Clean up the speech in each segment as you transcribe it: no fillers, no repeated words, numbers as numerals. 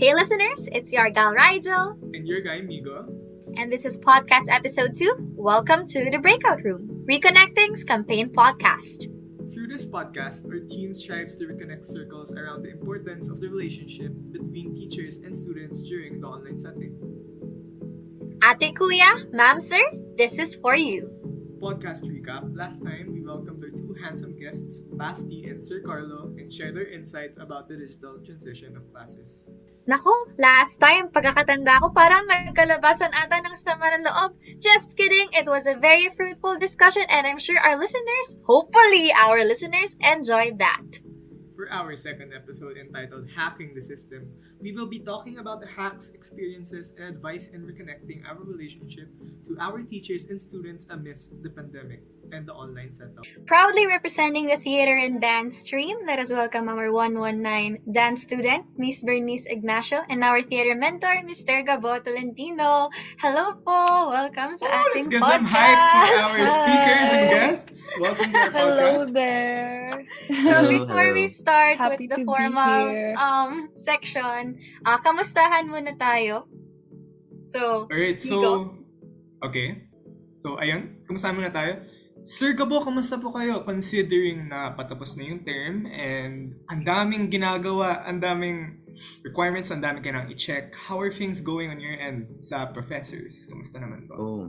Hey listeners, it's your gal Rigel. And your guy Migo. And this is podcast episode 2. Welcome to the Breakout Room, Reconnecting's campaign podcast. Through this podcast, our team strives to reconnect circles around the importance of the relationship between teachers and students during the online setting. Ate Kuya, Ma'am Sir, this is for you. Podcast recap. Last time, we welcomed our two handsome guests, Basti and Sir Carlo, and shared their insights about the digital transition of classes. Nako, last time, pagkakatanda ko, parang nagkalabasan ata ng sama ng loob. Just kidding, it was a very fruitful discussion and I'm sure our listeners, hopefully our listeners, enjoyed that. For our second episode entitled Hacking the System, we will be talking about the hacks, experiences, and advice in reconnecting our relationship to our teachers and students amidst the pandemic and the online setup. Proudly representing the theater and dance stream, let us welcome our 119 dance student, Ms. Bernice Ignacio, and our theater mentor, Mr. Gabo Tolentino. Hello po! Welcome sa ating let's get podcast! some hype for our speakers and guests. Welcome to our Hello podcast. there. So before we start Happy with the to be formal here. section, kamustahan muna tayo. So, Alright, Migo. okay. So, ayun, kamusta muna tayo? Sir Gabo, kamusta po kayo? Considering na patapos na yung term and ang daming ginagawa, ang daming requirements, ang daming kailangang i-check. How are things going on your end sa professors? Kamusta naman po? Oh,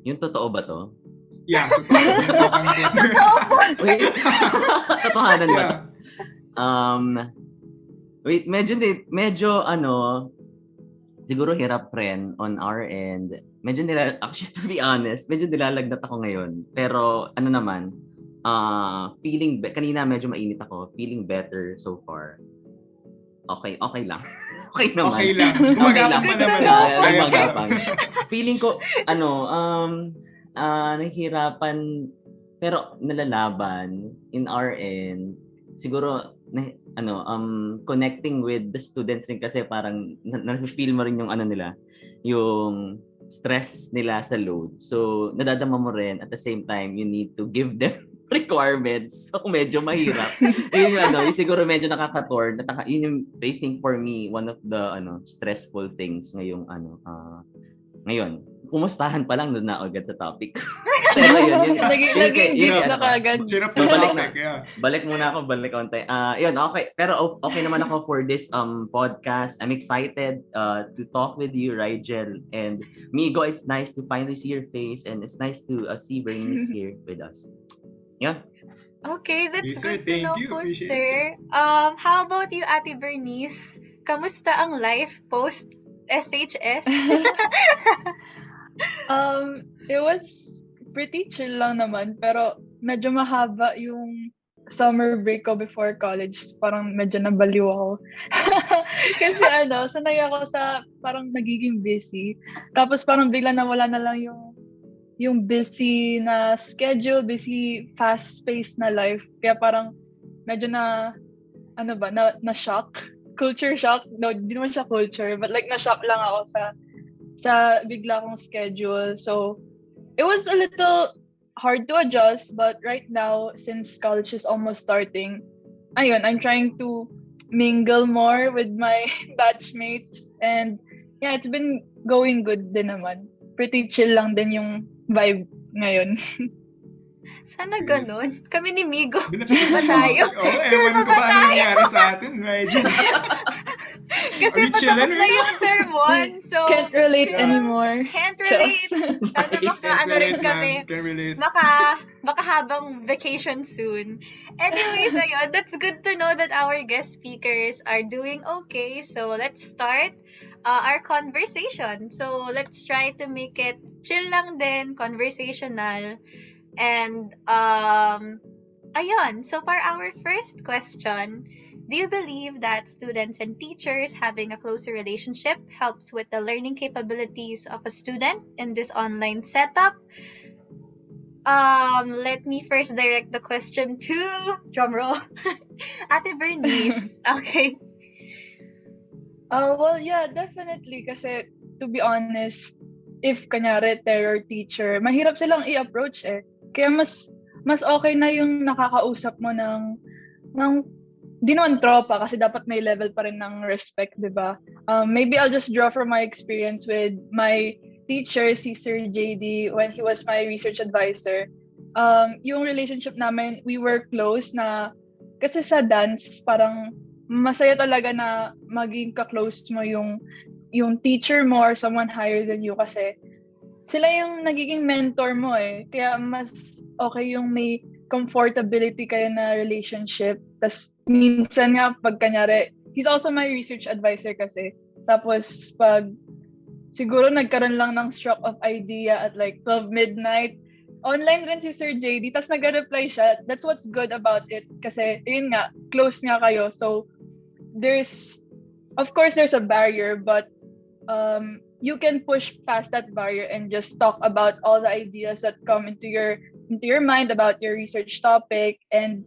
yung totoo ba to? Yeah, totoo. Yung talking po, sir. Wait, totohanan ba? Yeah. Wait, medyo siguro hirap rin on our end. Actually to be honest, medyo nilalagnat ako ngayon. Pero ano naman, kanina medyo mainit ako, feeling better so far. Okay lang. Okay naman. Okay lang. Gumagapang pa naman. Gumagapang. Feeling ko, nahihirapan, pero nalalaban in our end. Siguro, connecting with the students rin kasi parang na-feel mo rin yung yung stress nila sa load. So, nadadama mo rin at the same time, you need to give them requirements. So, medyo mahirap. Yung siguro medyo nakaka-torn. Yun yung, I think for me, one of the stressful things ngayon. Kumustahan pa lang doon na agad sa topic. Pero yun. Naging deep na kagad. Sirap na balik. Balik muna ako, balik konti. Yun, okay. Pero okay naman ako for this podcast. I'm excited to talk with you, Rigel. And Migo, it's nice to finally see your face and it's nice to see Bernice here with us. Yun. Okay, that's Yes, good sir. to Thank know you. po, Appreciate sir. How about you, Ate Bernice? Kamusta ang life post SHS? It was pretty chill lang naman, pero medyo mahaba yung summer break ko before college. Parang medyo nabaliw ako. Kasi sanay ako sa parang nagiging busy. Tapos parang bigla nawala na lang yung busy na schedule, busy fast-paced na life. Kaya parang medyo na shock. Culture shock. No, di naman siya culture, but like na-shock lang ako sa bigla kong schedule. So, it was a little hard to adjust, but right now, since college is almost starting, I'm trying to mingle more with my batchmates. And yeah, it's been going good din naman. Pretty chill lang din yung vibe ngayon. Sana ganun. Kami ni Migo. Chill ba tayo? Chill ewan ko ba ano nangyari sa atin, Rigel? Kasi patapos na yung term 1. So, Can't relate chill. anymore. Can't relate. Sana rin kami. Can relate. Baka habang vacation soon. Anyways, ayun, that's good to know that our guest speakers are doing okay. So, let's start our conversation. So, let's try to make it chill lang din, conversational. And, ayun, so for our first question, do you believe that students and teachers having a closer relationship helps with the learning capabilities of a student in this online setup? Let me first direct the question to, drumroll, Ate Bernice. Okay. Well, yeah, definitely. Kasi, to be honest, if kanyari terror teacher, mahirap silang i-approach eh. Kaya mas okay na yung nakakausap mo ng di naman tropa kasi dapat may level pa rin ng respect, di ba? Maybe I'll just draw from my experience with my teacher, si Sir JD, when he was my research advisor. Yung relationship namin, we were close na, kasi sa dance, parang masaya talaga na maging ka-close mo yung teacher mo or someone higher than you kasi sila yung nagiging mentor mo eh. Kaya mas okay yung may comfortability kayo na relationship. Tapos minsan nga pag kanyari, he's also my research advisor kasi. Tapos pag siguro nagkaroon lang ng stroke of idea at like 12 midnight, online rin si Sir JD, tapos nag-reply siya. That's what's good about it. Kasi yun nga, close nga kayo. So of course there's a barrier, but you can push past that barrier and just talk about all the ideas that come into your mind about your research topic, and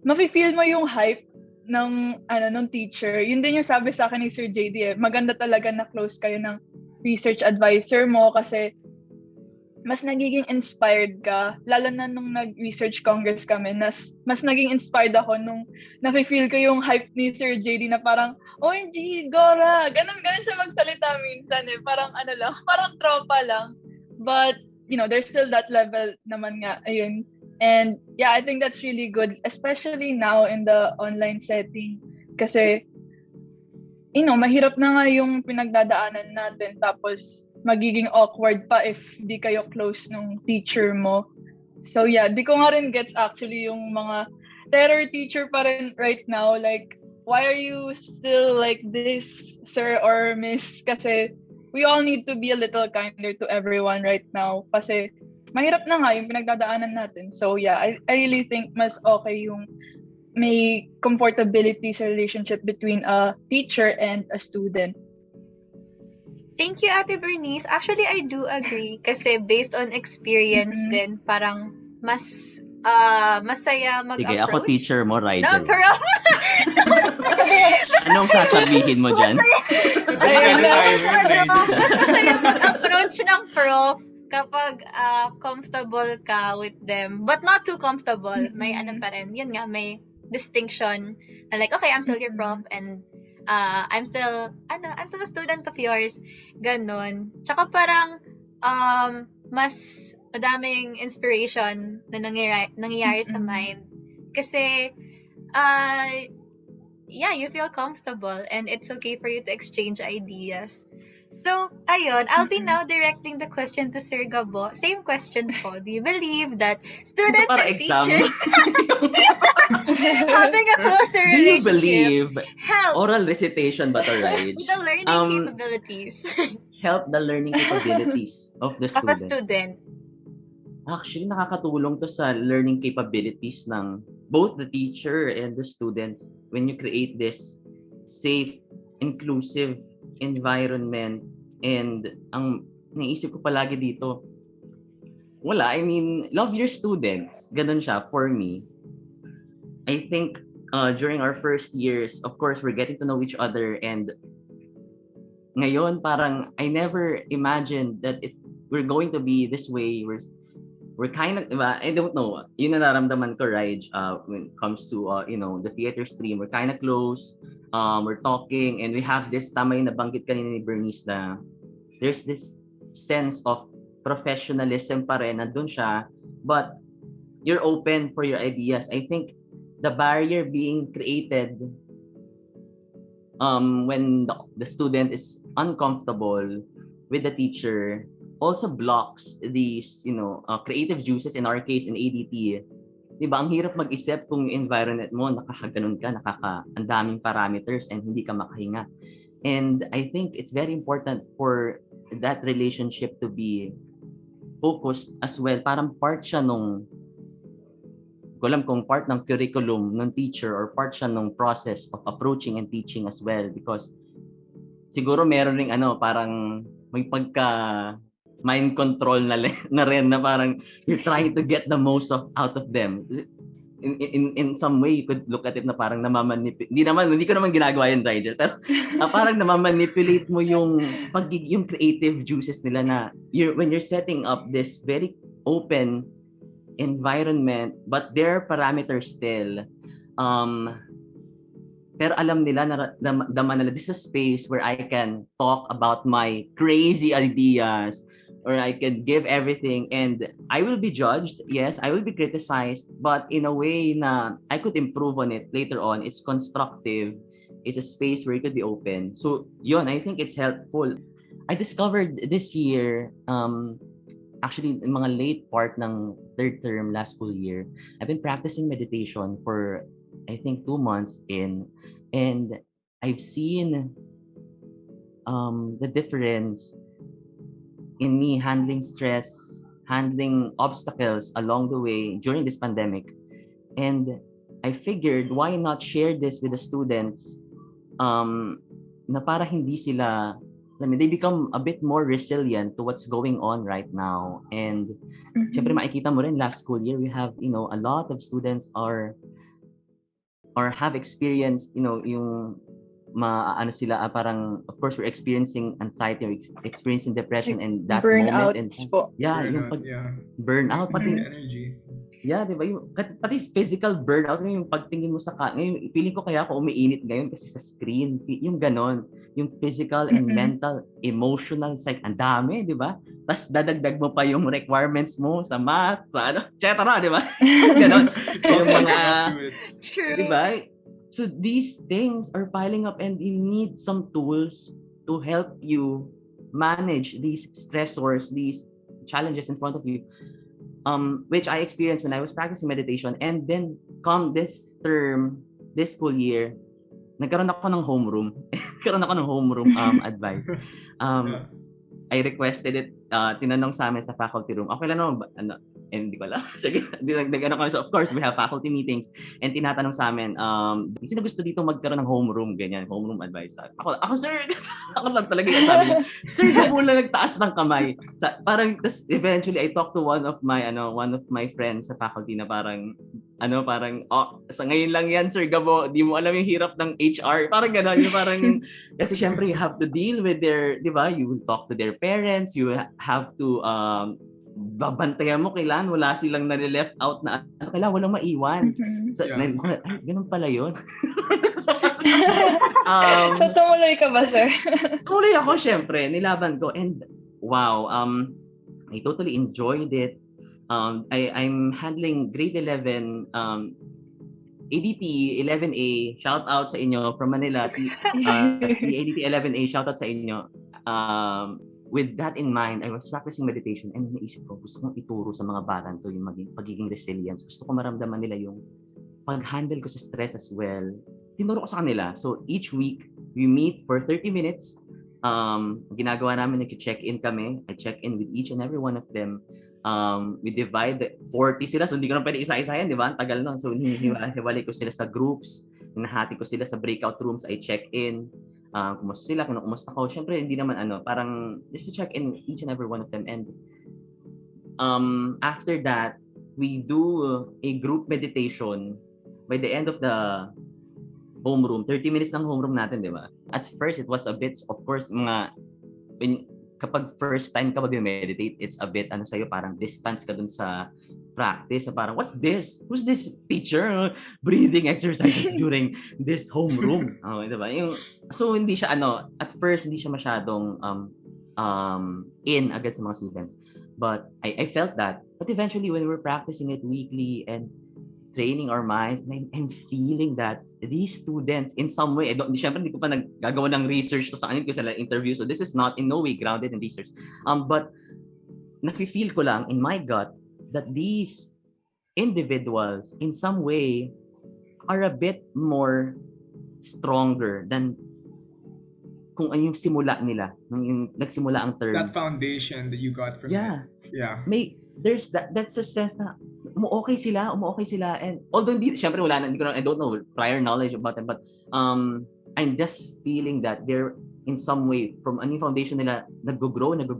mafe-feel mo yung hype ng teacher. Yun din yung sabi sa akin ni Sir JD eh. Maganda talaga na close kayo ng research advisor mo kasi mas nagiging inspired ka, lalo na nung nag-research congress kami, mas naging inspired ako nung nafe-feel ko yung hype ni Sir JD na parang, OMG, Gora! Ganun siya magsalita minsan eh. Parang lang, parang tropa lang. But, there's still that level naman nga, ayun. And yeah, I think that's really good, especially now in the online setting. Kasi, mahirap na nga yung pinagdadaanan natin, tapos magiging awkward pa if di kayo close nung teacher mo. So yeah, di ko nga rin gets actually yung mga terror teacher pa rin right now. Like, why are you still like this, sir or miss? Kasi we all need to be a little kinder to everyone right now. Kasi mahirap na nga yung pinagdadaanan natin. So yeah, I really think mas okay yung may comfortability sa relationship between a teacher and a student. Thank you, Ate Bernice. Actually, I do agree kasi based on experience din, parang mas masaya mag-approach. Sige, ako teacher mo, Rigel. No, pero... Anong sasabihin mo dyan? Mas masaya mag-approach ng prof kapag comfortable ka with them. But not too comfortable. May pa rin. Yun nga, may distinction. Na like, okay, I'm still your prof and I'm still a student of yours. Ganon. Tsaka parang, mas madaming inspiration na nangyayari sa mind. Kasi, you feel comfortable and it's okay for you to exchange ideas. So, ayun, I'll be now directing the question to Sir Gabo. Same question po. Do you believe that students and teachers having a closer relationship? Do you believe helps oral recitation ba to, Raj? the learning capabilities. Help the learning capabilities of the student. Of a student. Actually, nakakatulong to sa learning capabilities ng both the teacher and the students when you create this safe, inclusive environment. And ang naisip ko palagi dito, love your students. Ganun siya for me. I think during our first years, of course, we're getting to know each other, and ngayon parang I never imagined that we're going to be this way. We're kind of, I don't know, yun na nararamdaman ko, Raj, when it comes to, the theater stream. We're kind of close, we're talking, and we have this, tama yung nabanggit kanina ni Bernice na there's this sense of professionalism pa rin, nandun siya, but you're open for your ideas. I think the barrier being created when the student is uncomfortable with the teacher also blocks these, creative juices, in our case, in ADT. Diba, ang hirap mag-isip kung yung environment mo, nakakaganon ka, ang daming parameters, and hindi ka makahinga. And I think it's very important for that relationship to be focused as well. Parang part siya kung part ng curriculum ng teacher or part siya nung process of approaching and teaching as well. Because siguro meron ring parang may pagka mind control na rin na parang you're trying to get the most out of them. In some way, you could look at it na parang namamanipulate. Hindi ko naman ginagawa yun, Rigel. Pero parang namamanipulate mo yung creative juices nila na when you're setting up this very open environment, but there are parameters still. pero alam nila na dama nila, this is a space where I can talk about my crazy ideas, or I can give everything, and I will be judged, yes, I will be criticized, but in a way na I could improve on it later on. It's constructive. It's a space where you could be open. So yun, I think it's helpful. I discovered this year, actually in mga late part ng third term last school year, I've been practicing meditation for I think 2 months in, and I've seen the difference in me handling stress, handling obstacles along the way during this pandemic. And I figured, why not share this with the students, na para hindi sila, they become a bit more resilient to what's going on right now. And syempre makikita mo rin last school year, we have, a lot of students are have experienced, yung sila, parang, of course, we're experiencing anxiety, we're experiencing depression, and that moment, and po. yung burnout, pati energy. Yeah, di ba? Yung, pati physical burnout, yung pagtingin mo sa ngayon, feeling ko kaya ako umiinit ngayon kasi sa screen, yung ganon, yung physical and mental, emotional, ang dami, di ba? Tapos dadagdag mo pa yung requirements mo sa math, sa etc. Di ba? Ganon. Yung mga, True. di ba? So these things are piling up, and you need some tools to help you manage these stressors, these challenges in front of you. Which I experienced when I was practicing meditation, and then come this term, this school year, nagkaroon ako ng homeroom. Advice. I requested it, tinanong sa amin sa faculty room, okay lang naman, hindi ko alam. Sige, kami. So of course, we have faculty meetings, and tinatanong sa amin, sino gusto dito magkaroon ng homeroom, ganyan, homeroom advice. Ako sir, ako lang talaga yung sabi niya, sir, ka muna nagtaas ng kamay. Parang, eventually, I talked to one of my friends sa faculty na parang, sa ngayon lang yan, Sir Gabo, di mo alam yung hirap ng HR. Parang gano'n, yung parang, kasi syempre, you have to deal with their, di ba, you will talk to their parents, you have to, babantayan mo, kailangan wala silang nare-left out na, kailangan walang maiwan. So, ganun pala yun. So, tumuloy ka ba, sir? Tumuloy ako, syempre, nilaban ko, and wow, I totally enjoyed it. I'm handling grade 11 ADT 11A, shout out sa inyo from Manila. ADT 11A, shout out sa inyo. With that in mind, I was practicing meditation, and naisip ko, gusto kong ituro sa mga bata to yung pagiging resilience. Gusto ko maramdaman nila yung pag-handle ko sa stress as well. Tinuro ko sa kanila. So each week, we meet for 30 minutes. Ginagawa namin, nag-check-in kami. I check in with each and every one of them. We divide 40 sila, so hindi ko na pwede isa-isa yan, di ba? Ang tagal nun. So hiniwalay ko sila sa groups, hinahati ko sila sa breakout rooms, I check in, kumusta sila, kumusta ko. Siyempre, hindi naman parang just to check in each and every one of them. And after that, we do a group meditation by the end of the homeroom. 30 minutes ng homeroom natin, di ba? At first, it was a bit, of course, kapag first time ka mag-meditate, it's a bit, sa'yo, parang distance ka dun sa practice. Parang, what's this? Who's this teacher? Breathing exercises during this homeroom. Diba? So, hindi siya, at first, hindi siya masyadong in agad sa mga students. But I felt that. But eventually, when we're practicing it weekly and training our minds, I'm feeling that these students, in some way, syempre hindi ko pa naggagawa ng research to sa kanil ko sila interview, so this is not in no way grounded in research. But nafe-feel ko lang in my gut that these individuals, in some way, are a bit more stronger than kung ano yung simula nila, yung nagsimula ang term. That foundation that you got from it. Yeah. There's that's a sense na umuokay sila, and although syempre wala na, I don't know prior knowledge about them, but I'm just feeling that they're in some way from a new foundation nila nag-grow, and it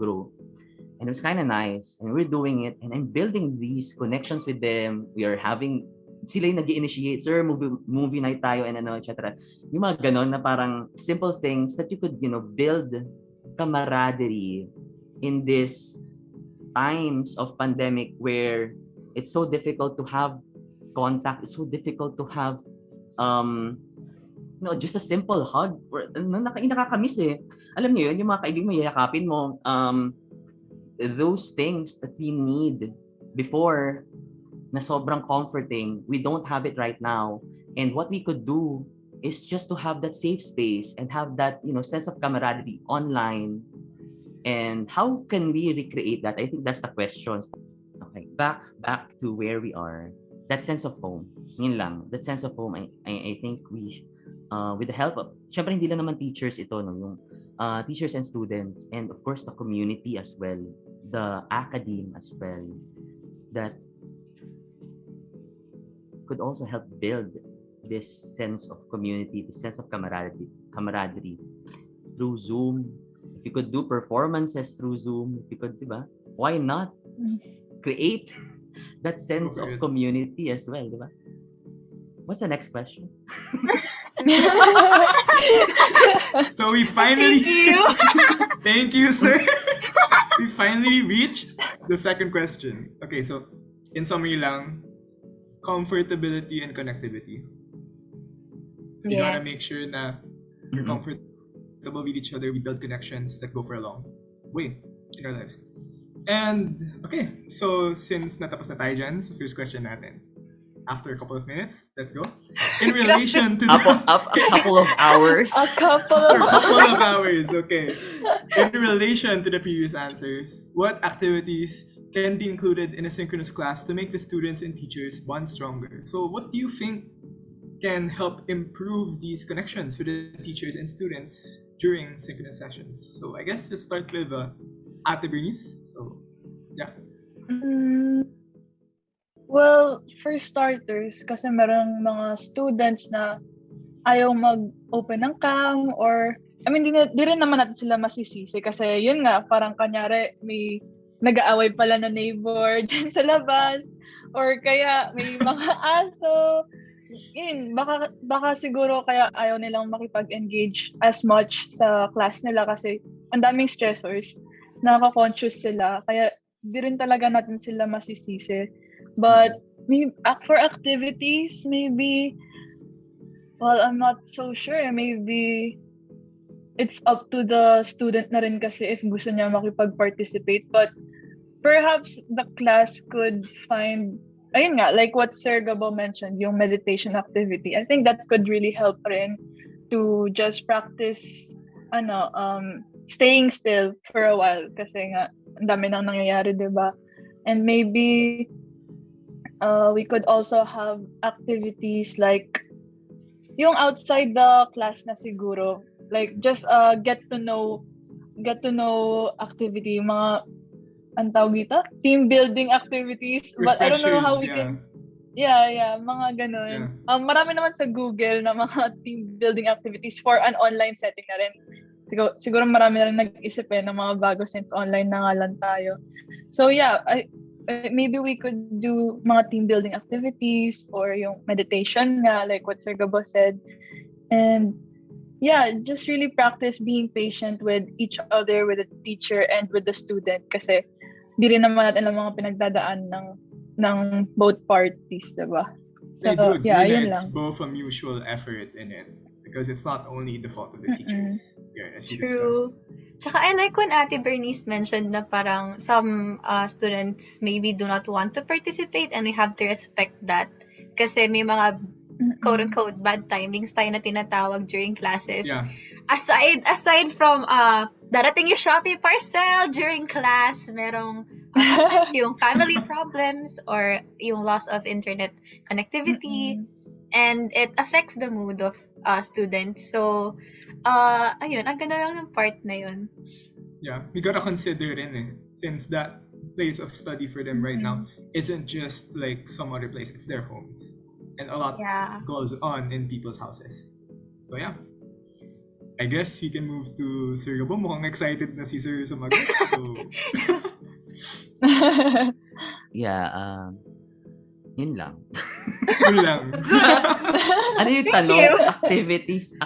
was kind of nice, and we're doing it, and I'm building these connections with them. We are having sila yung nag-initiate, sir, movie night tayo, and etc. Yung mga ganon na parang simple things that you could, build camaraderie in this times of pandemic where it's so difficult to have contact, it's so difficult to have No, just a simple hug. Or, nakakamiss eh. Alam niyo yun, yung mga kaibigan mo, yayakapin mo. Those things that we need before na sobrang comforting, we don't have it right now. And what we could do is just to have that safe space and have that, sense of camaraderie online. And how can we recreate that? I think that's the question. Okay, back to where we are. That sense of home. Yun lang. That sense of home, I think we, with the help of, syempre hindi lang naman teachers ito, no? Yung teachers and students, and of course the community as well, the academe as well, that could also help build this sense of community, this sense of camaraderie through Zoom. If you could do performances through Zoom, if you could, diba? Why not create that sense of community as well, diba? What's the next question? So we finally... Thank you. Thank you, sir. We finally reached the second question. Okay, so in summary lang, comfortability and connectivity. You gotta make sure na you're comfortable with each other. We build connections that go for a long way in our lives. And, okay, so since natapos na tayo dyan sa first question natin, after a couple of minutes, let's go. In relation to a couple of hours. A couple of hours, okay. In relation to the previous answers, what activities can be included in a synchronous class to make the students and teachers bond stronger? So what do you think can help improve these connections with the teachers and students during synchronous sessions? So I guess let's start with Ate Bernice. So, yeah. Well, for starters, kasi merong mga students na ayaw mag-open ng cam or, I mean, di rin naman natin sila masisisi kasi yun nga, parang kanyari may nag-aaway pala na neighbor dyan sa labas or kaya may mga aso. Yun, baka siguro kaya ayaw nilang makipag-engage as much sa class nila kasi ang daming stressors, nakaka-conscious sila, kaya di rin talaga natin sila masisisi. But maybe for activities, maybe, well, I'm not so sure. Maybe it's up to the student na rin kasi if gusto niya makipag-participate. But perhaps the class could find, ayun nga, like what Sir Gabo mentioned, yung meditation activity. I think that could really help rin to just practice, staying still for a while kasi nga, ang dami nang nangyayari, diba? And maybe we could also have activities like yung outside the class na siguro, like just get to know activity, mga ang tawag dito, team building activities, but I don't know how we can mga ganun. Marami naman sa Google na mga team building activities for an online setting na rin. Siguro marami na rin nag-isip ng mga bago since online na nga lang tayo. So yeah, maybe we could do mga team building activities or yung meditation nga, like what Sir Gabo said. And yeah, just really practice being patient with each other, with the teacher and with the student kasi di rin naman natin ang mga pinagdadaan ng both parties, diba? So, It's both a mutual effort in it because it's not only the fault of the teachers. Yeah, as you discussed. Tsaka I like when Ate Bernice mentioned na parang some students maybe do not want to participate and we have to respect that. Kasi may mga quote-unquote bad timings tayo na tinatawag during classes. Yeah. Aside from darating yung Shopee parcel during class, merong sometimes yung family problems or yung loss of internet connectivity and it affects the mood of students. So, ayun, ang ganda lang ng part na yun. Yeah, we gotta consider rin since that place of study for them right now isn't just like some other place, it's their homes. And a lot goes on in people's houses. So yeah, I guess we can move to Sir Gabo. Mukhang excited na si Sir sumagot. So... Yeah, yun lang. Yun lang. Ano yung tanong? Activities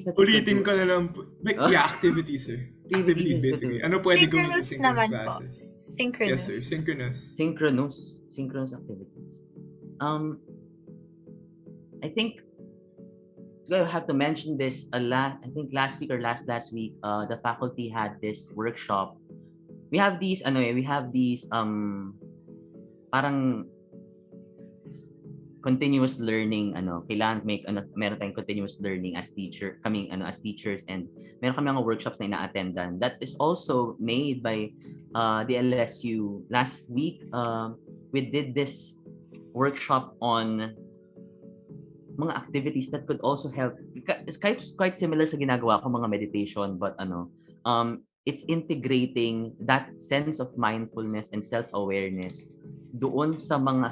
na ulitin ko na lang. Like, activities, sir. Activities, basically. Ano pwede gawin sa synchronous classes? Synchronous. Yes, sir. Synchronous activities. I think So I have to mention this I think last week or last week, the faculty had this workshop. We have these parang continuous learning, kailangan meron tayong continuous learning as as teachers, and meron kami mga workshops na ina-attendan that is also made by the DLSU. Last week we did this workshop on mga activities that could also help, quite similar sa ginagawa ko, mga meditation, but it's integrating that sense of mindfulness and self-awareness doon sa mga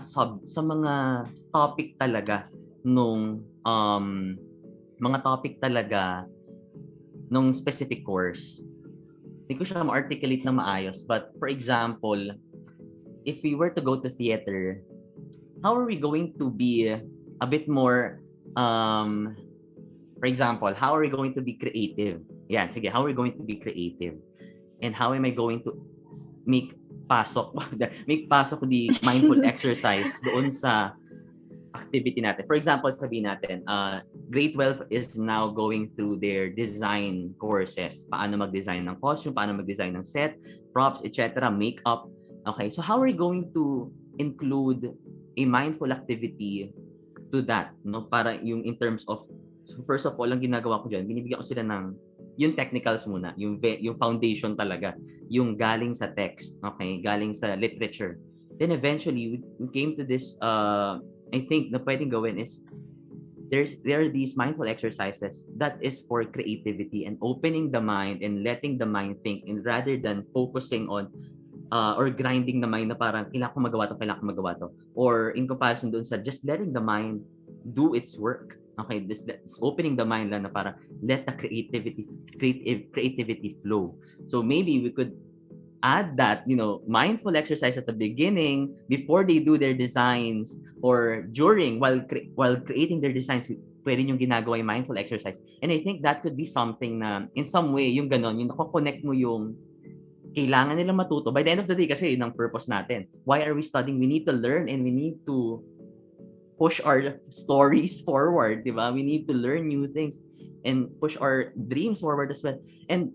topic talaga nung specific course. Hindi ko siya ma-articulate na maayos, but for example, if we were to go to theater, how are we going to be a bit more for example, how are we going to be creative? Yeah, sige, how are we going to be creative? And how am I going to make pasok the mindful exercise doon sa activity natin? For example, sabihin natin, grade 12 is now going through their design courses. Paano mag-design ng costume, paano mag-design ng set, props, etc., makeup. Okay, so how are we going to include a mindful activity to that, no? Para yung in terms of, so first of all, ang ginagawa ko dyan, binibigyan ko sila ng yung technicals muna, yung foundation talaga, yung galing sa text, okay, galing sa literature. Then eventually we came to this I think na pwedeng gawin is there are these mindful exercises that is for creativity and opening the mind and letting the mind think, and rather than focusing on or grinding the mind na parang kailangan ko magawa to, or in comparison doon sa just letting the mind do its work. Okay, this opening the mind lang na para let the creativity flow. So maybe we could add that, mindful exercise at the beginning before they do their designs, or during while creating their designs, pwede yung ginagawa yung mindful exercise. And I think that could be something na in some way yung ganon, yung nako-connect mo yung kailangan nilang matuto. By the end of the day kasi yun ang purpose natin. Why are we studying? We need to learn and we need to push our stories forward, di ba? We need to learn new things and push our dreams forward as well. And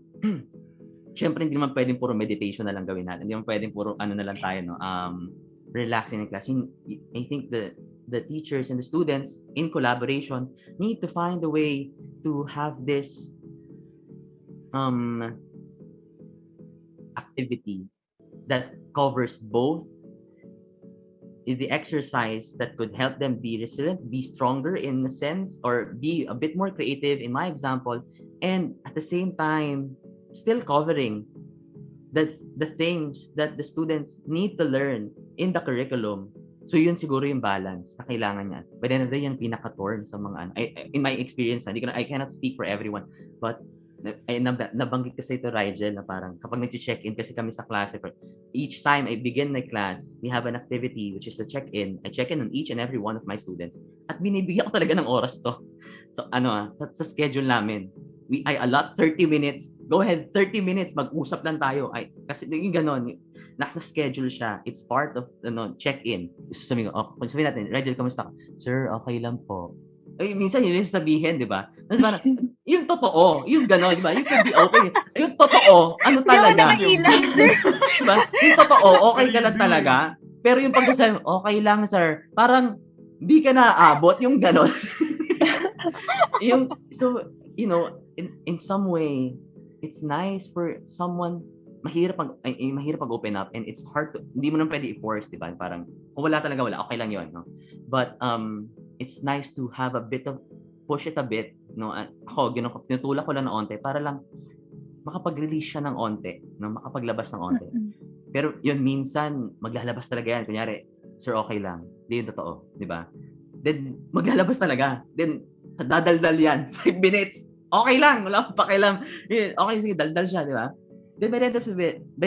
syempre hindi naman pwedeng puro meditation na lang gawin natin. Hindi naman pwedeng puro na lang tayo, no? Relaxing in class. I think the teachers and the students in collaboration need to find a way to have this activity that covers both the exercise that could help them be resilient, be stronger in a sense, or be a bit more creative in my example, and at the same time still covering the things that the students need to learn in the curriculum. So yun siguro yung balance na kailangan niya. But then yan pinaka-torn sa mga in my experience, I cannot speak for everyone, but nabanggit kasi ito, Rigel, na parang kapag nag-check-in kasi kami sa klase, each time I begin my class, we have an activity which is to check-in. I check-in on each and every one of my students at binibigyan ko talaga ng oras to. So sa schedule namin, I allot 30 minutes. Go ahead, 30 minutes, mag-usap lang tayo. Kasi yung ganon, nasa schedule siya. It's part of check-in. Sabihin natin, Rigel, kamusta ka? Sir, okay lang po. Minsan yun yung sabihin, di ba? Parang, yung totoo, yung gano'n, di ba? You can be okay. Yung totoo, ano talaga? Diba? Yung totoo, okay ka lang talaga. Pero yung pagkasabi, okay lang, sir. Parang, di ka naaabot, yung gano'n. So, in some way, it's nice for someone, mahirap pag-open up, and it's hard to, hindi mo naman pwede i-force, di ba? Parang, kung wala talaga, wala, okay lang yun, no? But, it's nice to have a bit of, push it a bit, no? Ako, tinutulak ko lang ng onte para lang makapag-release siya ng onte, no? Makapaglabas ng onte. Pero yun, minsan, maglalabas talaga yan. Kunyari, sir, okay lang. Di yun totoo, di ba? Then, maglalabas talaga. Then, dadaldal yan. 5 minutes. Okay lang. Wala akong pakialam. Okay, sige, daldal siya, di ba? Then, by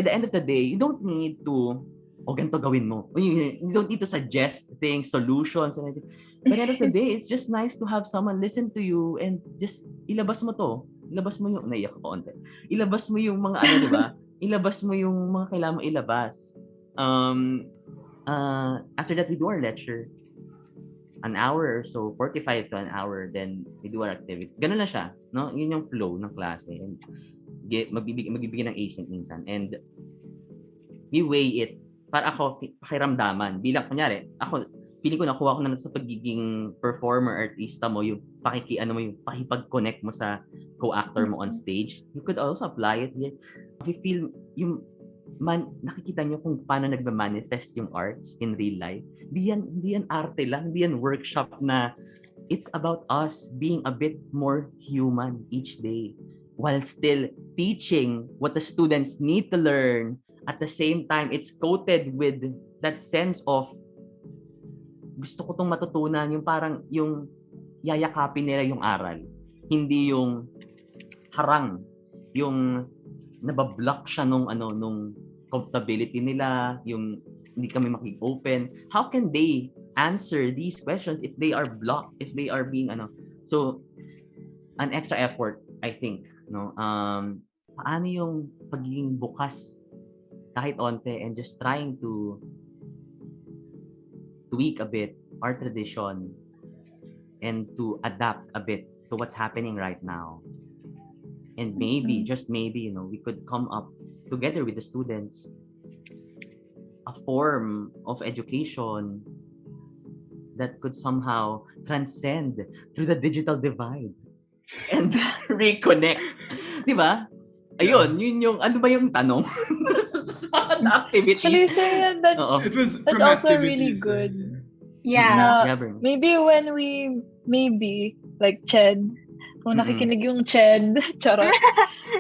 the end of the day, you don't need to, ganito gawin mo. You don't need to suggest things, solutions, and anything. By the end of the day, it's just nice to have someone listen to you and just ilabas mo to. Ilabas mo yung, naiyak ko konti. Ilabas mo yung mga di ba? Ilabas mo yung mga kailangan mo ilabas. After that, we do our lecture. an hour or so, 45 to an hour, then we do our activity. Ganun lang siya, no? Yun yung flow ng klase. And magbibigay ng async minsan. And we weigh it. Para ako, pakiramdaman. Bilang, kunyari, ako, feeling ko nakuha ko na sa pagiging performer, artista mo, yung yung pakipag-connect mo sa co-actor mo on stage. You could also apply it here. If you feel, nakikita nyo kung paano nagma-manifest yung arts in real life. Hindi yan arte lang, hindi yan workshop na it's about us being a bit more human each day while still teaching what the students need to learn. At the same time, it's coated with that sense of gusto ko tong matutunan, yung parang yung yayakapin nila yung aral. Hindi yung harang, yung nabablock siya nung comfortability nila, yung hindi kami maki-open. How can they answer these questions if they are blocked, if they are being So an extra effort, I think, no. Paano yung pagiging bukas kahit onte and just trying to tweak a bit our tradition and to adapt a bit to what's happening right now. And maybe, just maybe, we could come up together with the students a form of education that could somehow transcend through the digital divide and reconnect. Di ba? Ayun, yun yung, ano ba yung tanong? Sa activities. Actually, sir, It was that's from also activities. really good. Yeah. Maybe when we, like Ched, kung nakikinig yung Ched, charot,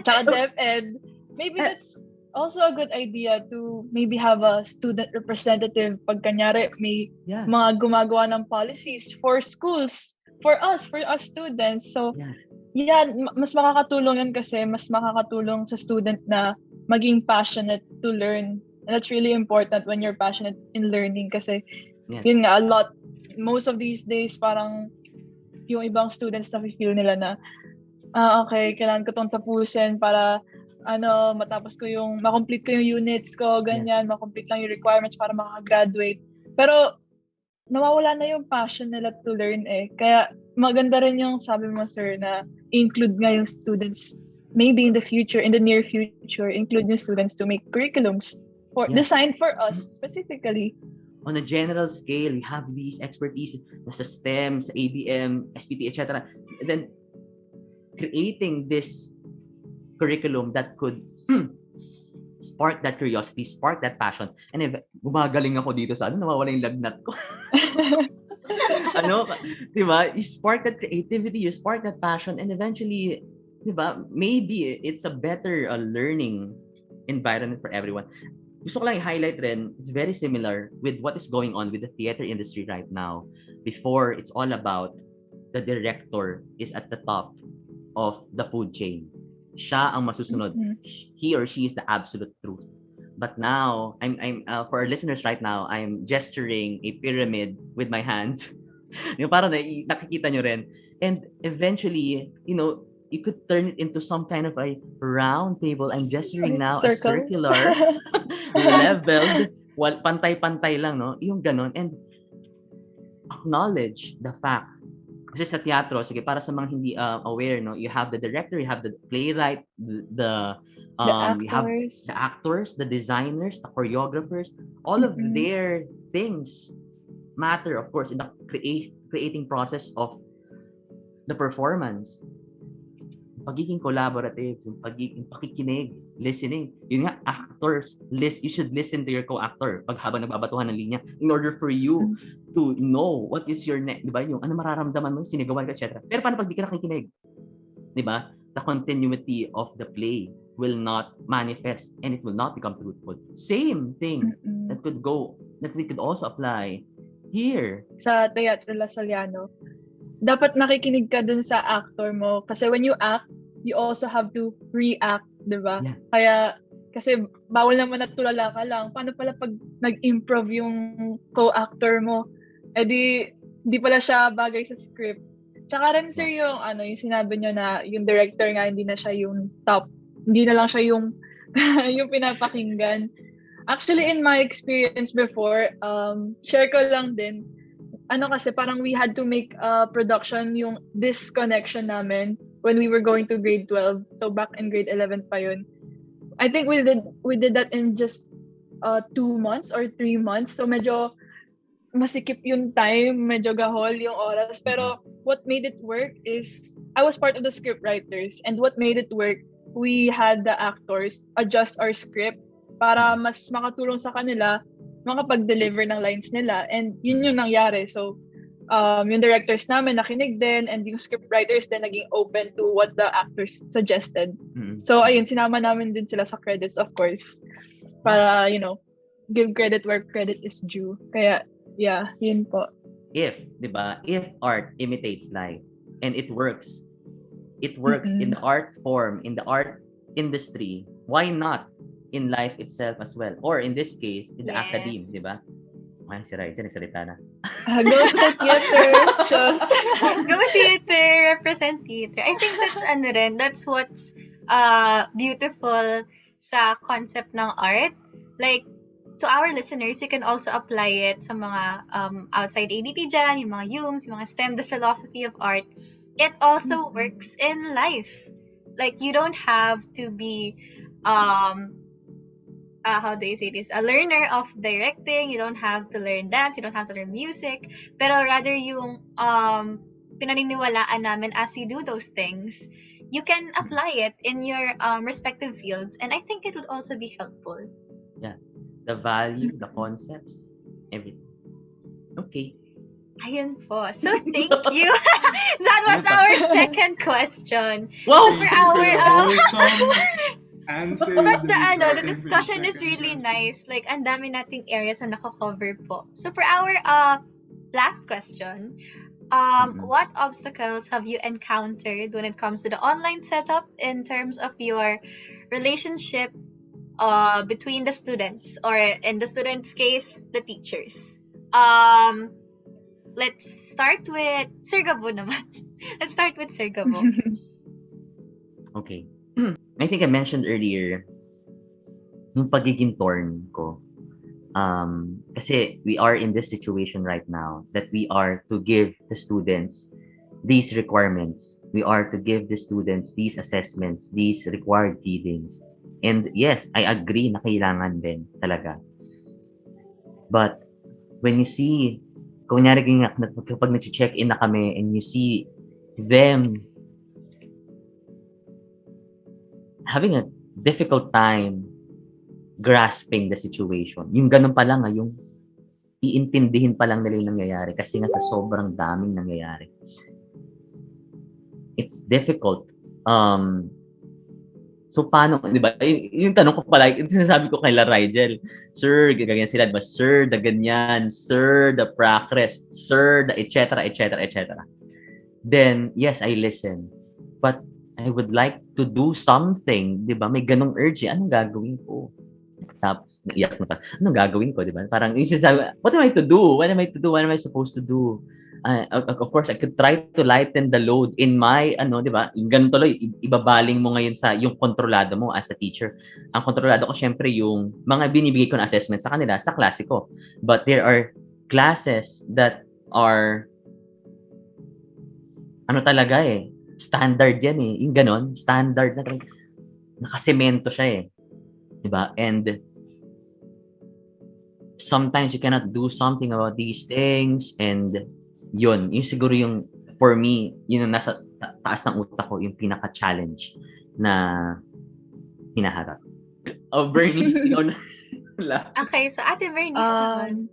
tsaka DepEd, maybe that's also a good idea to maybe have a student representative pag kanyari may mga gumagawa ng policies for schools, for us students. So, mas makakatulong yun kasi mas makakatulong sa student na maging passionate to learn. And that's really important when you're passionate in learning kasi yun nga, most of these days parang yung ibang students na feel nila na okay, kailangan ko tong tapusin para matapos ko makomplete ko yung units ko, ganyan, makomplete lang yung requirements para makagraduate. Pero nawawala na yung passion nila to learn Kaya maganda rin yung sabi mo, sir, na include nga yung students maybe in the future, in the near future, include yung students to make curriculums designed for us specifically. On a general scale, we have these expertise sa STEM, sa ABM, SPT, etc. And then, creating this curriculum that could spark that curiosity, spark that passion. And if gumagaling ako dito sa nawawala yung lagnat ko. Di ba? You spark that creativity, you spark that passion, and eventually, di ba, maybe it's a better learning environment for everyone. Gusto ko lang i-highlight rin, it's very similar with what is going on with the theater industry right now. Before, it's all about the director is at the top of the food chain. Siya ang masusunod. He or she is the absolute truth. But now, I'm for our listeners right now, I'm gesturing a pyramid with my hands. Yung parang nakikita nyo rin. And eventually, you could turn it into some kind of a round table. I'm gesturing now a circular, leveled, pantay-pantay lang, no? Yung ganon. And acknowledge the fact. Kasi sa teatro, sige, para sa mga hindi aware, no? You have the director, you have the playwright, the you have the actors, the designers, the choreographers. All of their things matter, of course, in the creating process of the performance. Pagiging collaborative, yung pakikinig, listening. Yun nga, actors, you should listen to your co-actor pag habang nagbabatuhan ng linya in order for you to know what is your di ba? Yung ano mararamdaman mo, sinigawan ka, etc. Pero paano pag di ka nakikinig? Di ba? The continuity of the play will not manifest and it will not become truthful. Same thing that we could also apply here. Sa Teatro La Saliano, dapat nakikinig ka dun sa actor mo. Kasi when you act, you also have to react, di ba? Yeah. Kaya, kasi bawal naman na tulala ka lang. Paano pala pag nag-improv yung co-actor mo? Di pala siya bagay sa script. Tsaka rin, sir, yung sinabi nyo na yung director nga, hindi na siya yung top. Hindi na lang siya yung, yung pinapakinggan. Actually, in my experience before, share ko lang din, kasi parang we had to make a production yung disconnection namin when we were going to grade 12. So back in grade 11 pa yun. I think we did that in just 2 months or 3 months. So medyo masikip yung time, medyo gahol yung oras. Pero what made it work is, I was part of the script writers, and what made it work, we had the actors adjust our script para mas makatulong sa kanila makapag-deliver ng lines nila. And yun yung nangyari. So, yung directors namin nakinig din, and yung script writers din naging open to what the actors suggested. So, ayun, sinama namin din sila sa credits, of course. Para, give credit where credit is due. Kaya, yeah, yun po. If art imitates life and it works in the art form, in the art industry, why not in life itself as well? Or in this case, in the academe, di ba? Ay, si Rigel, nagsalita na. Go to theater, Chos. Go theater, represent theater. I think that's what's beautiful sa concept ng art. Like, to our listeners, you can also apply it sa mga outside ADT dyan, yung mga UMS, yung mga STEM, the philosophy of art. It also works in life. Like, you don't have to be how do you say this? A learner of directing. You don't have to learn dance. You don't have to learn music. Pero rather yung pinaniniwalaan namin as we do those things, you can apply it in your respective fields. And I think it would also be helpful. Yeah. The value, the concepts, everything. Okay. Ayun po. So, thank you. That was our second question. Wow! So, for our answers. but the discussion is really nice. Like, ang dami nating areas na nako-cover po. So, for our last question, what obstacles have you encountered when it comes to the online setup in terms of your relationship between the students, or in the students' case, the teachers? Let's start with Sir Gabo naman. Let's start with Sir Gabo. Okay. I think I mentioned earlier yung pagiging torn ko. Kasi we are in this situation right now that we are to give the students these requirements. We are to give the students these assessments, these required readings. And yes, I agree na kailangan din talaga. But when you see, kunyari kapag nag-check-in na kami and you see them having a difficult time grasping the situation. Yung ganun pa lang, yung iintindihin pa lang nila yung nangyayari kasi nga sa sobrang daming nangyayari. It's difficult. So, paano, di ba? Yung tanong ko pala, yung sinasabi ko kay Rigel, Sir, ganyan sila, diba? Sir, the ganyan, Sir, the progress, Sir, the etc., etc., etc. Then, yes, I listen. But, I would like to do something, di ba? May ganong urge, anong gagawin ko? Tapos, naiyak na pa, anong gagawin ko, di ba? Parang, yung sinasabi, what am I to do? What am I to do? What am I supposed to do? Of course, I could try to lighten the load in my, di ba? Ganun tuloy, ibabaling mo ngayon sa yung kontrolado mo as a teacher. Ang kontrolado ko, syempre, yung mga binibigay ko na assessment sa kanila, sa klase ko. But there are classes that are, talaga standard yan yung ganon, standard na nakasemento siya diba? And sometimes you cannot do something about these things, and yung siguro yung, for me, yun ang nasa taas ng utak ko, yung pinaka-challenge na hinaharap. Bernice, ikaw na. Okay, so Ate Bernice naman.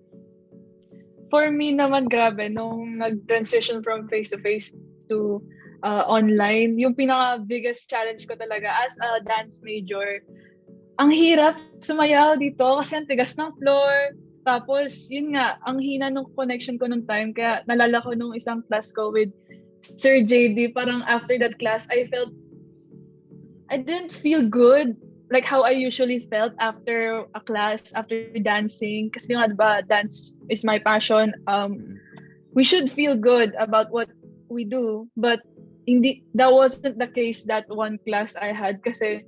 For me naman, grabe, nung nag-transition from face-to-face to online, yung pinaka-biggest challenge ko talaga as a dance major, ang hirap sumayaw dito kasi ang tigas ng floor. Tapos, yun nga, ang hina ng connection ko nung time. Kaya nalala ko nung isang class ko with Sir JD, parang after that class, I didn't feel good like how I usually felt after a class, after dancing. Kasi nga, diba, dance is my passion. We should feel good about what we do. But that wasn't the case that one class I had. Kasi,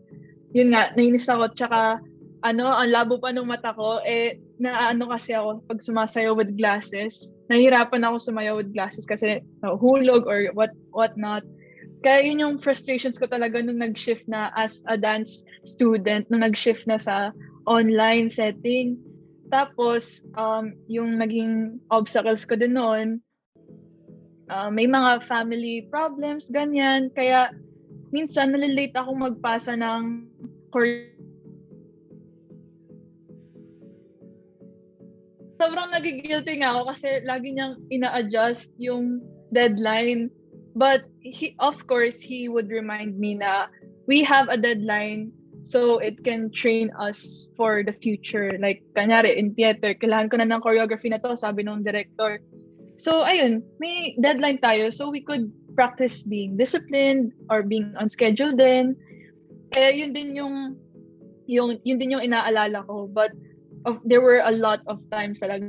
yun nga, nainis ako. Tsaka, ang labo pa ng mata ko, naano kasi ako pag sumasayaw with glasses. Nahihirapan ako sumayaw with glasses kasi hulog or what not. Kaya yun yung frustrations ko talaga nung nag-shift na as a dance student, nung nag-shift na sa online setting. Tapos, yung naging obstacles ko din noon, may mga family problems, ganyan. Kaya, minsan, nalilate ako magpasa ng sobrang nagigilty nga ako kasi lagi niyang ina-adjust yung deadline. But of course, he would remind me na we have a deadline so it can train us for the future. Like, kanyari, in theater, kailangan ko na ng choreography na to, sabi ng director. So, ayun, may deadline tayo so we could practice being disciplined or being on schedule din. Kaya yun din yung inaalala ko. But there were a lot of times na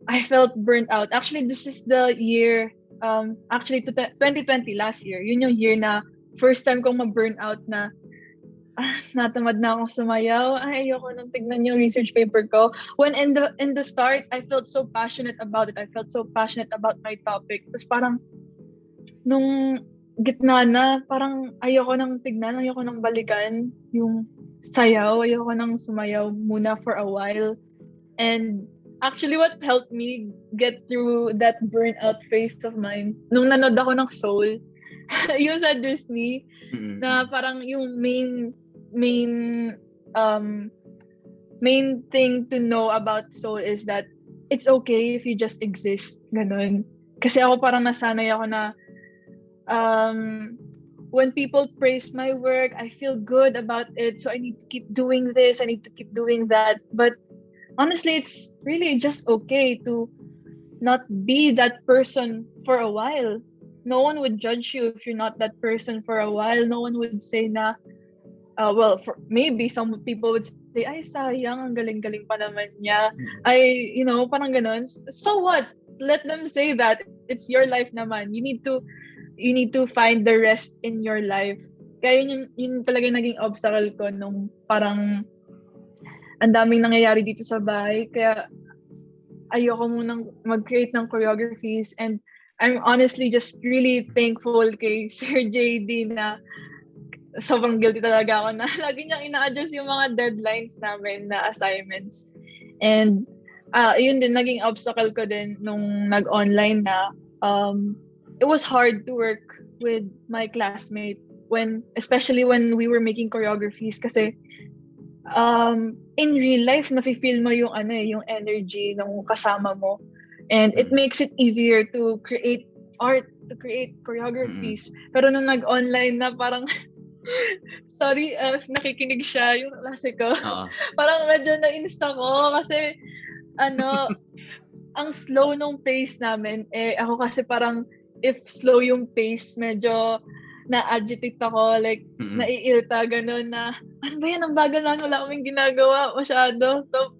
I felt burnt out. Actually, this is the year, 2020, last year. Yun yung year na first time kong ma-burn out na natamad na akong sumayaw. Ay, ayoko nang tignan yung research paper ko. When in the start, I felt so passionate about it. I felt so passionate about my topic. Tapos parang, nung gitna na, parang ayoko nang tignan, ayoko nang balikan yung sayaw. Ayoko nang sumayaw muna for a while. And actually, what helped me get through that burnout phase of mine, nung nanood ako ng Soul, yung sa Disney, na parang yung main thing to know about Soul is that it's okay if you just exist, ganun. Kasi ako parang nasanay ako na when people praise my work, I feel good about it, so I need to keep doing this, I need to keep doing that. But honestly, it's really just okay to not be that person for a while. No one would judge you if you're not that person for a while. No one would say na, maybe some people would say, ay, sayang, ang galing-galing pa naman niya. Ay, parang ganun. So what? Let them say that. It's your life naman. You need to find the rest in your life. Kaya yun talaga yung naging obstacle ko nung parang ang daming nangyayari dito sa bahay. Kaya ayoko munang mag-create ng choreographies. And I'm honestly just really thankful kay Sir JD na sobrang guilty talaga ako na lagi niyang ina-adjust yung mga deadlines namin na assignments. And yun din, naging obstacle ko din nung nag-online na it was hard to work with my classmate especially when we were making choreographies kasi in real life nafe-feel mo yung yung energy ng kasama mo, and it makes it easier to create art, to create choreographies. Pero nung nag-online na parang sorry if nakikinig siya yung klase ko. Parang medyo nainis ako kasi ang slow nung pace namin. Ako kasi parang if slow yung pace, medyo na-agitate ako, like, naiirita, gano'n na, ano ba yan, ang bagal na, wala kaming ginagawa masyado. So,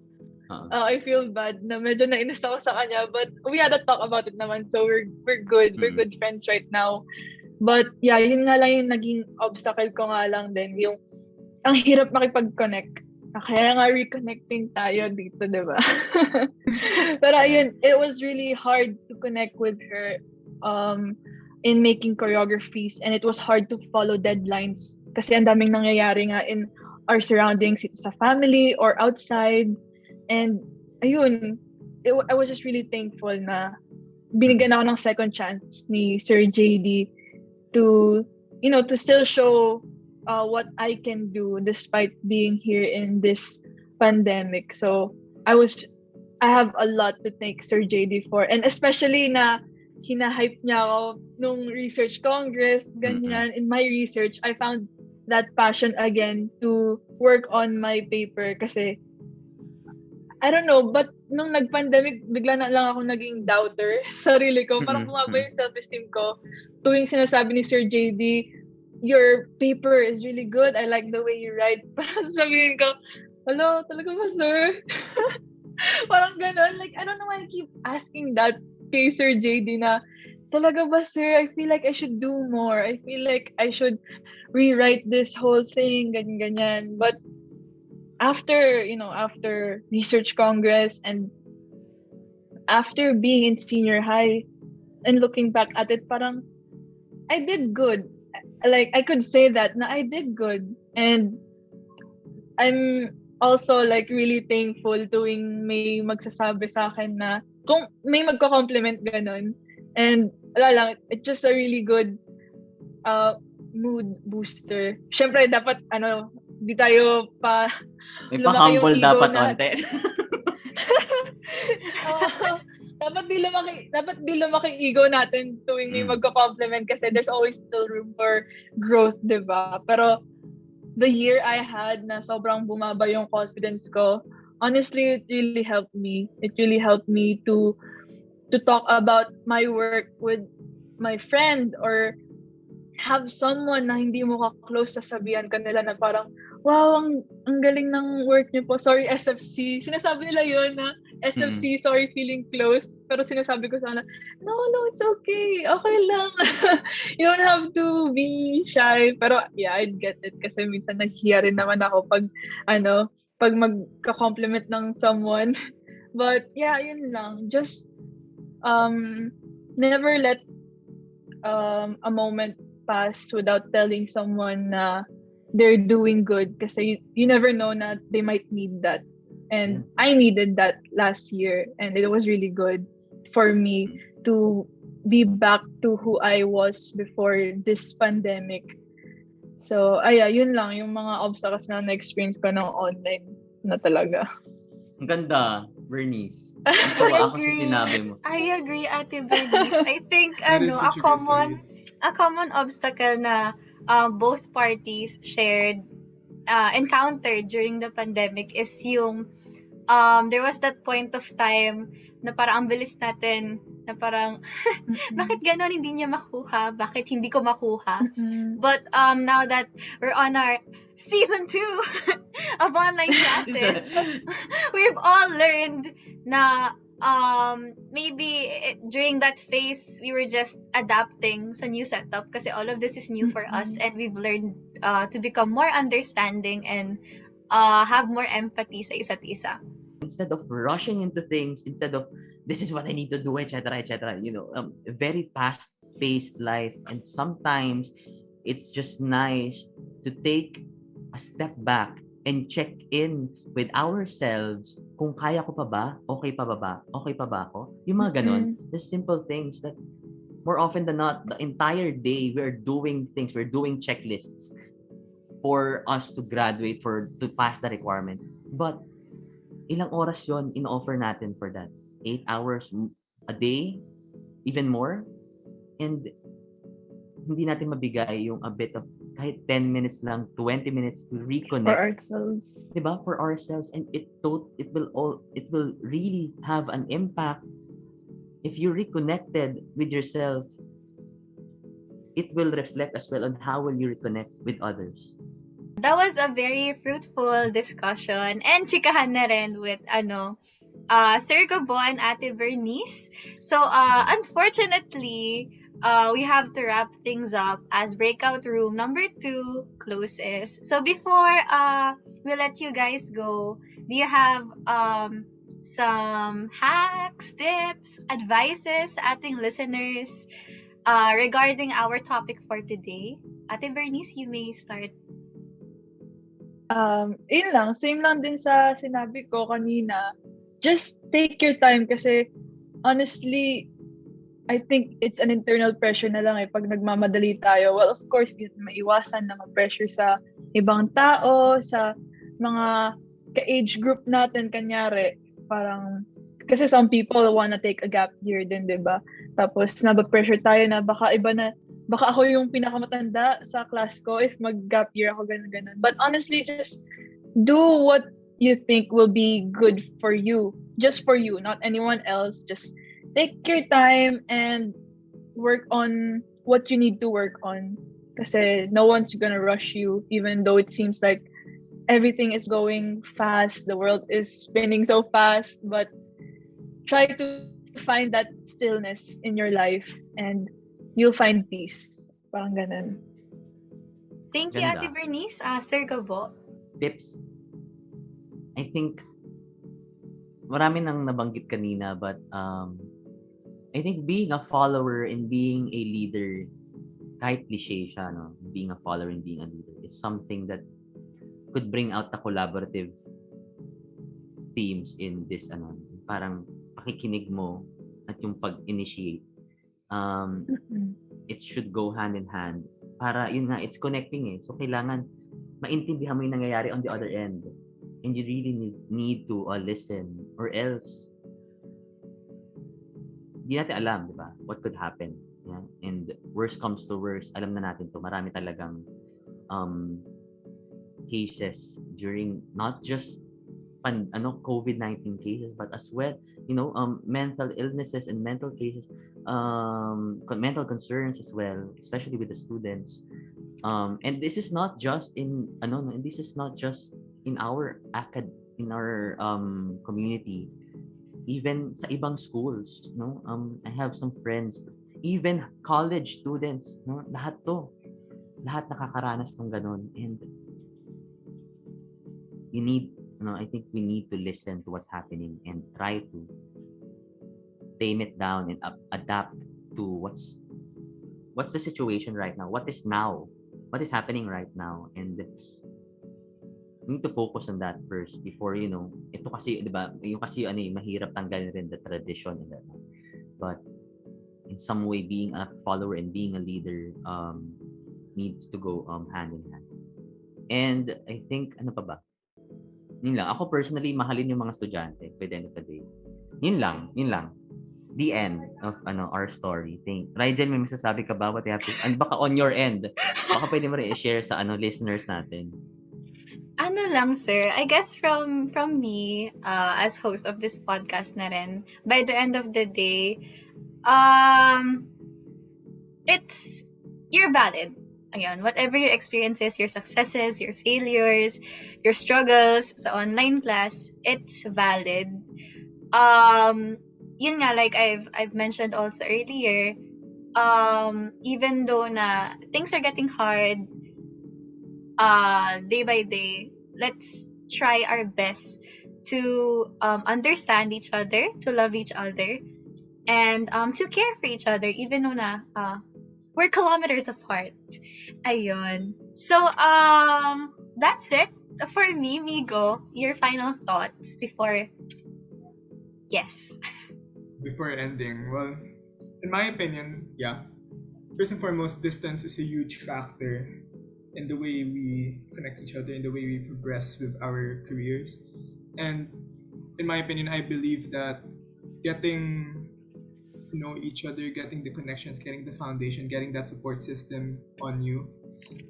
I feel bad na medyo nainis ako sa kanya, but we had a talk about it naman, so we're good. We're good friends right now. But, yeah, yun nga lang yung naging obstacle ko nga lang din, yung, ang hirap makipag-connect. Kaya nga reconnecting tayo dito, diba? Pero ayun, it was really hard to connect with her, in making choreographies, and it was hard to follow deadlines kasi ang daming nangyayari nga in our surroundings, it's sa family or outside. And ayun, I was just really thankful na binigyan ako ng second chance ni Sir JD to still show what I can do despite being here in this pandemic. So I have a lot to thank Sir JD for, and especially na hina-hype niya ako nung research congress, ganyan. In my research, I found that passion again to work on my paper kasi, I don't know, but nung nag-pandemic, bigla na lang ako naging doubter sa sarili ko. Parang bumaba yung self-esteem ko. Tuwing sinasabi ni Sir JD, your paper is really good, I like the way you write. Parang sabihin ko, hello, talaga ba, sir? Parang ganon. Like, I don't know why I keep asking that kay Sir JD na, talaga ba, sir? I feel like I should do more. I feel like I should rewrite this whole thing, ganyan. But after research congress and after being in senior high and looking back at it, parang I did good. Like I could say that na I did good, and I'm also like really thankful tuwing may magsasabi sa akin na kung may magko-compliment ganun. And wala lang, it's just a really good uh mood booster. Syempre dapat di tayo pa May lumaki yung pa-humble ego dapat na. onte. Oo. Dapat di lumaki ego natin tuwing may magko-compliment kasi there's always still room for growth, 'di ba? Pero the year I had na sobrang bumaba yung confidence ko, honestly, it really helped me. It really helped me to talk about my work with my friend or have someone na hindi mo ka-close, sasabihan ka nila na parang, wow, ang galing ng work niyo po. Sorry, SFC. Sinasabi nila yun na SFC, sorry, feeling close. Pero sinasabi ko sana, no, it's okay. Okay lang. You don't have to be shy. Pero yeah, I'd get it. Kasi minsan nahihiya rin naman ako pag magka-compliment ng someone. But yeah, yun lang. Just never let a moment pass without telling someone na they're doing good kasi you never know na they might need that. And I needed that last year, and it was really good for me to be back to who I was before this pandemic. So, yun lang yung mga obstacles na na-experience ko ng online na talaga. Ang ganda, Bernice. I Natuwa ako sa agree. sinabi mo. I agree, Ate Bernice. I think That is a such a good story. common obstacle na both parties shared encountered during the pandemic is yung there was that point of time na parang ang bilis natin na parang bakit ganon hindi niya makuha? Bakit hindi ko makuha? But now that we're on our season 2 of online classes, we've all learned na maybe during that phase we were just adapting sa new setup kasi all of this is new for us, and we've learned to become more understanding and have more empathy sa isa't isa. Instead of rushing into things, instead of this is what I need to do, etc., a very fast-paced life, and sometimes it's just nice to take a step back and check in with ourselves kung kaya ko pa ba, okay pa ba ako, yung mga ganon, the simple things that more often than not, the entire day we're doing things, we're doing checklists for us to graduate, to pass the requirements, but ilang oras yon in-offer natin for that? 8 hours a day? Even more? And hindi natin mabigay yung a bit of kahit 10 minutes lang, 20 minutes to reconnect. For ourselves. Diba? For ourselves. And it will really have an impact. If you reconnected with yourself, it will reflect as well on how will you reconnect with others. That was a very fruitful discussion and chikahan na rin with Sir Gabo and Ate Bernice. So unfortunately, we have to wrap things up as breakout room number 2 closes. So before we let you guys go, do you have some hacks, tips, advices sa ating listeners regarding our topic for today? Ate Bernice, you may start. Yun lang, same lang din sa sinabi ko kanina. Just take your time kasi honestly, I think it's an internal pressure na lang pag nagmamadali tayo. Well, of course, hindi maiwasan na ma-pressure sa ibang tao, sa mga ka-age group natin, kanyari. Parang, kasi some people wanna take a gap year din, diba? Tapos, naba-pressure tayo na baka ako yung pinakamatanda sa class ko if mag-gap year ako, ganun. But honestly, just do what you think will be good for you. Just for you, not anyone else. Just take your time and work on what you need to work on. Kasi no one's gonna rush you, even though it seems like everything is going fast, the world is spinning so fast, but try to find that stillness in your life and you'll find peace. Parang ganun. Thank you, Ganda. Ate Bernice. Sir Gabo. Tips? I think marami nang nabanggit kanina, but I think being a follower and being a leader, kahit cliche siya, no? Being a follower and being a leader is something that could bring out the collaborative themes in this, parang pakikinig mo at yung pag-initiate. It should go hand in hand. Para, yun nga, it's connecting eh. So, kailangan maintindihan mo yung nangyayari on the other end. And you really need to listen, or else hindi natin alam, di ba? What could happen. Yeah? And worst comes to worst, alam na natin to. Marami talagang cases during not just COVID-19 cases, but as well, mental illnesses and mental cases, mental concerns as well, especially with the students. And this is not just in our community, even sa ibang schools, no? I have some friends, even college students, no? Lahat nakakaranas ng ganun. And I think we need to listen to what's happening and try to tame it down and adapt to what's the situation right now, what is happening right now, and we need to focus on that first before, ito kasi, di ba, yung kasi mahirap tanggalin rin the tradition and that. But in some way, being a follower and being a leader needs to go hand in hand. And I think, ano pa ba? Yun lang. Ako personally, mahalin yung mga estudyante by the end of the day. Yun lang. The end of our story. Rigel, may masasabi ka ba? What you have to, and baka on your end, baka pwede mo rin i-share sa listeners natin. Ano lang, sir, I guess from me, as host of this podcast na rin, by the end of the day, you're valid. Ayun, whatever your experiences, your successes, your failures, your struggles sa online class, it's valid. Yun nga, like I've mentioned also earlier, even though na things are getting hard, day by day, let's try our best to understand each other, to love each other, and to care for each other, even though na we're kilometers apart. Ayun. So, that's it for me, Migo. Your final thoughts before... Yes. Before ending, well, in my opinion, yeah. First and foremost, distance is a huge factor in the way we connect each other, in the way we progress with our careers. And in my opinion, I believe that getting to know each other, getting the connections, getting the foundation, getting that support system on you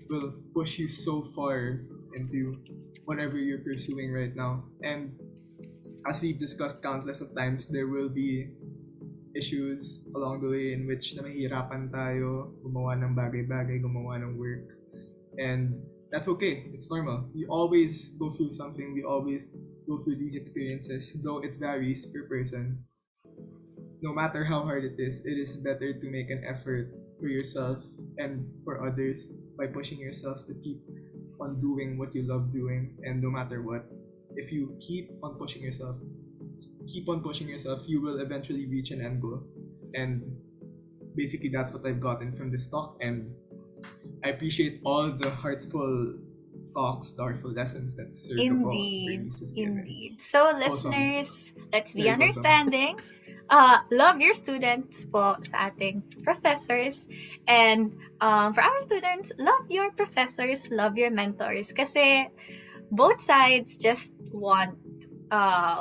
will push you so far into whatever you're pursuing right now. And as we've discussed countless of times, there will be issues along the way in which na mahihirapan tayo gumawa ng bagay-bagay, gumawa ng work. And that's okay. It's normal. We always go through something. We always go through these experiences, though it varies per person. No matter how hard it is better to make an effort for yourself and for others by pushing yourself to keep on doing what you love doing. And no matter what, if you keep on pushing yourself, you will eventually reach an end goal. And basically, that's what I've gotten from this talk. And I appreciate all the heartful talks, the heartful lessons that Sir Gabo Bernice has given. Indeed. So, listeners, let's be Very understanding. Love your students po sa ating professors. And for our students, love your professors, love your mentors. Kasi both sides just want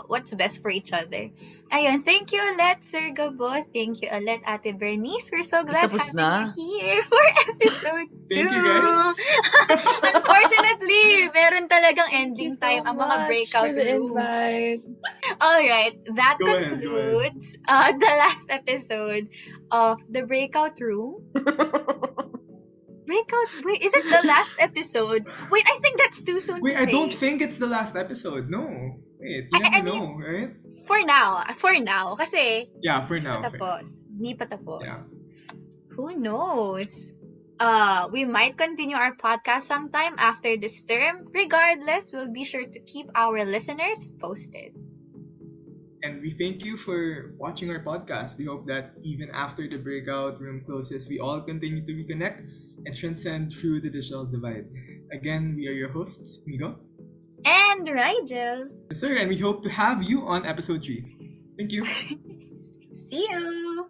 what's best for each other. Ayun, thank you ulit, Sir Gabo. Thank you ulit, Ate Bernice. We're so glad Tapos having na? you here for episode 2. Thank you, guys. Unfortunately, meron talagang ending Thank you time so ang mga much breakout for the rooms. invite. Alright, that Go ahead. concludes the last episode of the Breakout Room. Wait, is it the last episode? Wait, I think that's too soon Wait, to say. I don't think it's the last episode. No. Wait, you I never mean, know, right? For now. Kasi, Yeah, for hindi now. pa tapos. Hindi pa tapos. Yeah. Who knows? We might continue our podcast sometime after this term. Regardless, we'll be sure to keep our listeners posted. And we thank you for watching our podcast. We hope that even after the breakout room closes, we all continue to reconnect and transcend through the digital divide. Again, we are your hosts, Migo. And Rigel. Yes, sir, and we hope to have you on episode 3. Thank you. See you.